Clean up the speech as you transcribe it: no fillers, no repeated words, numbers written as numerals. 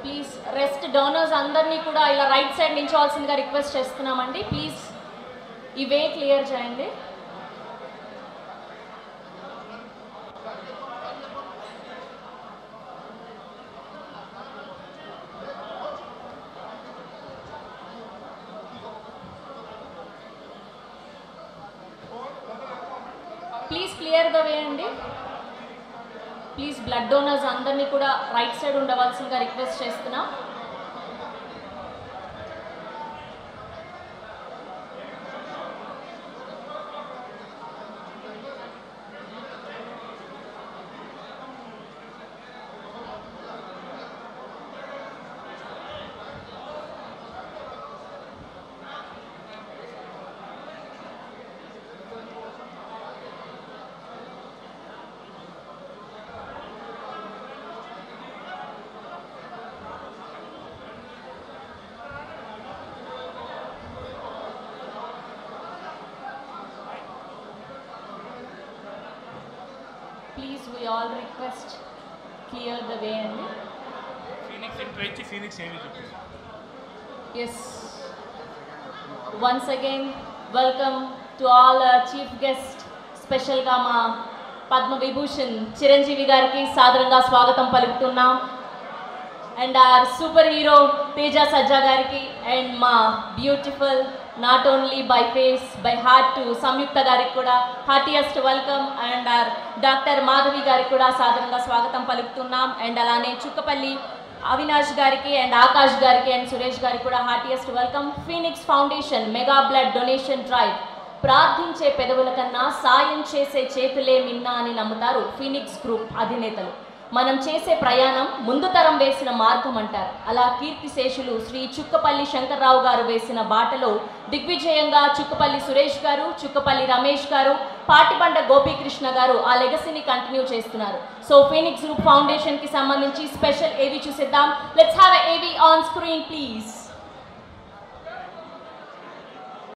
Please rest donors అందరినీ కూడా ఇలా రైట్ సైడ్ నించోవాల్సిందిగా రిక్వెస్ట్ చేస్తున్నామండి. ప్లీజ్ ఈ వే క్లియర్ చేయండి. ప్లీజ్ క్లియర్ ద వే అండి. ప్లీజ్ బ్లడ్ డోనర్స్ అందరినీ కూడా రైట్ సైడ్ ఉండవలసిందిగా రిక్వెస్ట్ చేస్తున్నాం. Please, we all request clear the way and Phoenix entry, Phoenix heavy. Yes. Once again, welcome to all our chief guest, special Gama Padma Vibhushan Chiranjeevi Gariki Sadaranga Swagatam Palikutunnam, and our superhero Teja Sajja Gariki, and ma beautiful not only by face by heart to Samyukta Gariki kuda heartiest welcome, and our Dr. Madhavi Gariki kuda Sadaranga Swagatam Palikutunnam, and alane Chukkapalli Avinash Gariki and Akash Gariki and Suresh Gariki kuda heartiest welcome. Phoenix Foundation Mega Blood Donation Drive ప్రార్థించే పెదవుల కన్నా సాయం చేసే చేతులే మిన్నా అని నమ్ముతారు Phoenix group అధినేతలు. మనం చేసే ప్రయాణం ముందు తరం వేసిన మార్గం అంటారు. అలా కీర్తిశేషులు శ్రీ చుక్కపల్లి శంకర్రావు గారు వేసిన బాటలో దిగ్విజయంగా చుక్కపల్లి సురేష్ గారు, చుక్కపల్లి రమేష్ గారు, పాటిబండ గోపీకృష్ణ గారు ఆ లెగసీని కంటిన్యూ చేస్తున్నారు. సో ఫీనిక్స్ గ్రూప్ ఫౌండేషన్ కి సంబంధించి స్పెషల్ ఏవి చూసేద్దాం. లెట్స్ హ్యావ్ ఎ ఏవి ఆన్ స్క్రీన్ ప్లీజ్.